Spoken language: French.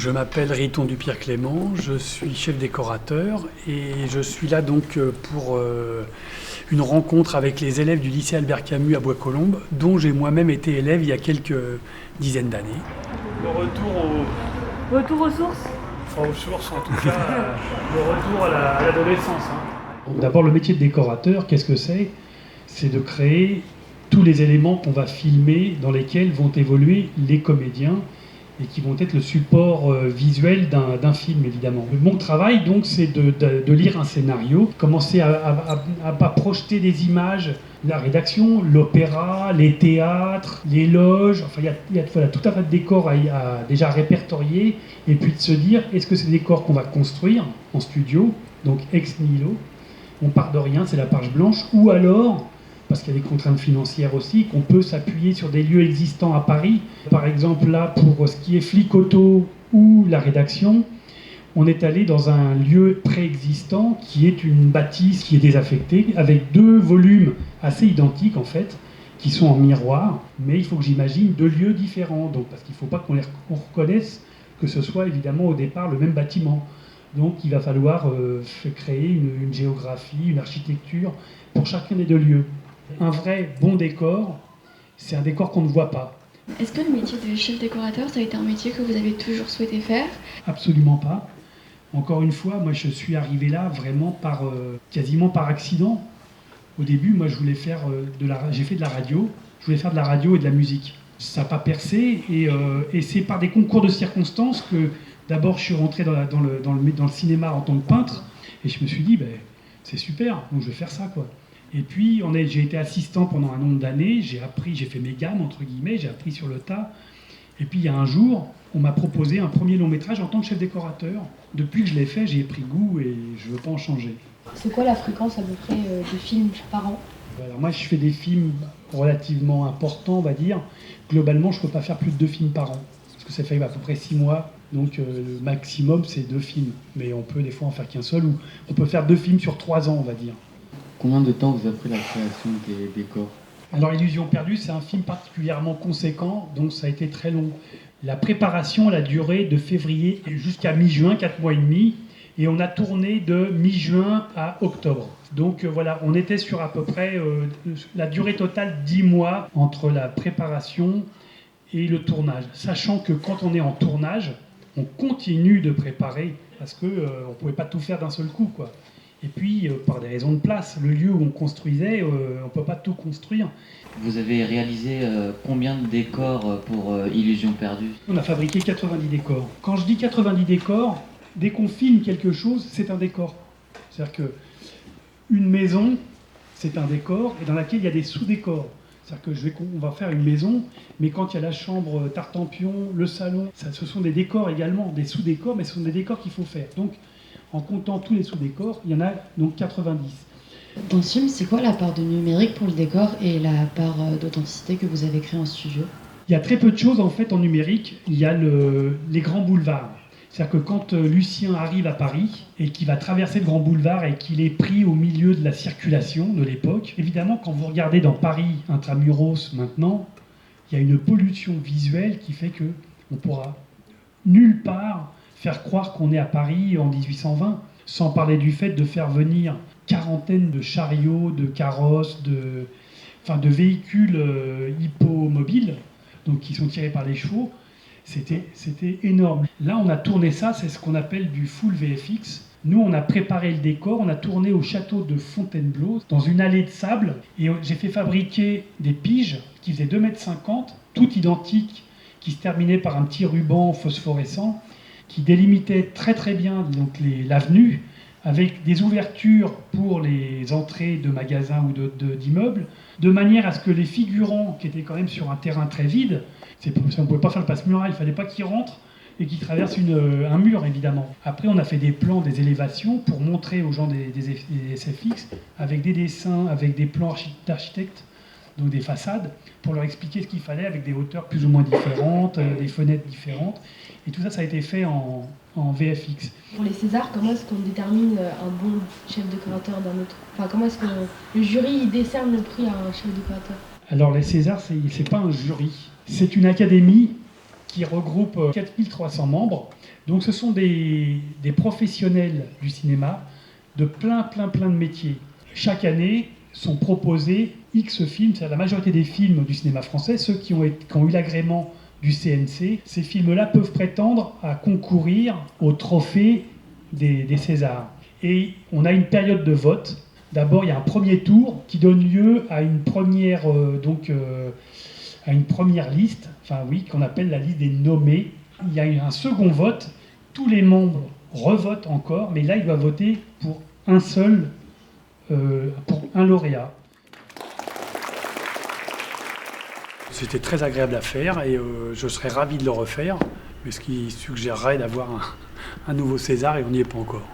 Je m'appelle Riton Dupierre-Clément, je suis chef décorateur et je suis là donc pour une rencontre avec les élèves du lycée Albert Camus à Bois-Colombes, dont j'ai moi-même été élève il y a quelques dizaines d'années. Le retour aux sources. Enfin, aux sources en tout cas, le retour à l'adolescence. D'abord, le métier de décorateur, qu'est-ce que c'est ? C'est de créer tous les éléments qu'on va filmer, dans lesquels vont évoluer les comédiens et qui vont être le support visuel d'un film, évidemment. Mon travail, donc, c'est de lire un scénario, commencer à projeter des images, la rédaction, l'opéra, les théâtres, les loges, enfin, il y a voilà, tout un tas de décors à déjà répertorier, et puis de se dire, est-ce que c'est des décors qu'on va construire en studio, donc ex nihilo, on part de rien, c'est la page blanche, ou alors, parce qu'il y a des contraintes financières aussi, qu'on peut s'appuyer sur des lieux existants à Paris. Par exemple, là, pour ce qui est Flic Auto ou la rédaction, on est allé dans un lieu préexistant qui est une bâtisse qui est désaffectée, avec 2 volumes assez identiques en fait, qui sont en miroir, mais il faut que j'imagine 2 lieux différents, donc, parce qu'il ne faut pas qu'on reconnaisse que ce soit évidemment au départ le même bâtiment. Donc il va falloir créer une géographie, une architecture pour chacun des 2 lieux. Un vrai bon décor, c'est un décor qu'on ne voit pas. Est-ce que le métier de chef décorateur, ça a été un métier que vous avez toujours souhaité faire ? Absolument pas. Encore une fois, moi je suis arrivé là vraiment quasiment par accident. Au début, moi je voulais faire j'ai fait de la radio, je voulais faire de la radio et de la musique. Ça n'a pas percé et c'est par des concours de circonstances que d'abord je suis rentré dans le cinéma en tant que peintre et je me suis dit, c'est super, donc je vais faire ça quoi. Et puis, j'ai été assistant pendant un nombre d'années, j'ai fait mes gammes, entre guillemets, j'ai appris sur le tas. Et puis, il y a un jour, on m'a proposé un premier long métrage en tant que chef décorateur. Depuis que je l'ai fait, j'ai pris goût et je ne veux pas en changer. C'est quoi la fréquence à peu près de films par an ? Alors moi, je fais des films relativement importants, on va dire. Globalement, je ne peux pas faire plus de 2 films par an. Parce que ça fait à peu près 6 mois. Donc, le maximum, c'est 2 films. Mais on peut des fois en faire qu'un seul. Ou on peut faire 2 films sur 3 ans, on va dire. Combien de temps vous a pris la création des décors ? Alors, Illusion perdue, c'est un film particulièrement conséquent, donc ça a été très long. La préparation, elle a duré de février jusqu'à mi-juin, 4 mois et demi, et on a tourné de mi-juin à octobre. Donc voilà, on était sur à peu près la durée totale 10 mois entre la préparation et le tournage. Sachant que quand on est en tournage, on continue de préparer, parce qu'on ne pouvait pas tout faire d'un seul coup, quoi. Et puis, par des raisons de place, le lieu où on construisait, on ne peut pas tout construire. Vous avez réalisé combien de décors pour Illusion perdue ? On a fabriqué 90 décors. Quand je dis 90 décors, dès qu'on filme quelque chose, c'est un décor. C'est-à-dire qu'une maison, c'est un décor, et dans laquelle il y a des sous-décors. C'est-à-dire qu'on va faire une maison, mais quand il y a la chambre Tartampion, le salon, ce sont des décors également, des sous-décors, mais ce sont des décors qu'il faut faire. Donc, en comptant tous les sous-décors, il y en a donc 90. Dans ce film, c'est quoi la part de numérique pour le décor et la part d'authenticité que vous avez créée en studio ? Il y a très peu de choses en fait en numérique. Il y a les grands boulevards. C'est-à-dire que quand Lucien arrive à Paris et qu'il va traverser le grand boulevard et qu'il est pris au milieu de la circulation de l'époque, évidemment quand vous regardez dans Paris intramuros maintenant, il y a une pollution visuelle qui fait qu'on ne pourra nulle part faire croire qu'on est à Paris en 1820, sans parler du fait de faire venir quarantaine de chariots, de carrosses, de véhicules hippomobiles, donc qui sont tirés par les chevaux. C'était énorme. Là, on a tourné ça, c'est ce qu'on appelle du full VFX. Nous, on a préparé le décor, on a tourné au château de Fontainebleau, dans une allée de sable, et j'ai fait fabriquer des piges qui faisaient 2,50 m, toutes identiques, qui se terminaient par un petit ruban phosphorescent, qui délimitait très très bien donc l'avenue, avec des ouvertures pour les entrées de magasins ou d'immeubles, de manière à ce que les figurants, qui étaient quand même sur un terrain très vide, on ne pouvait pas faire le passe-muraille, il ne fallait pas qu'ils rentrent et qu'ils traversent un mur, évidemment. Après, on a fait des plans, des élévations, pour montrer aux gens des SFX, avec des dessins, avec des plans d'architectes, donc des façades, pour leur expliquer ce qu'il fallait, avec des hauteurs plus ou moins différentes, des fenêtres différentes. Et tout ça, ça a été fait en VFX. Pour les Césars, comment est-ce qu'on détermine un bon chef décorateur d'un autre ? Enfin, comment est-ce que le jury décerne le prix à un chef décorateur ? Alors les Césars, c'est pas un jury. C'est une académie qui regroupe 4300 membres. Donc ce sont des professionnels du cinéma de plein de métiers. Chaque année sont proposés X films, c'est-à-dire la majorité des films du cinéma français, ceux qui ont eu l'agrément du CNC. Ces films-là peuvent prétendre à concourir au trophée des Césars. Et on a une période de vote. D'abord, il y a un premier tour qui donne lieu à une première, à une première liste, qu'on appelle la liste des nommés. Il y a un second vote. Tous les membres revotent encore, mais là, ils doivent voter pour un seul, pour un lauréat. C'était très agréable à faire et je serais ravi de le refaire, mais ce qui suggérerait d'avoir un nouveau César et on n'y est pas encore.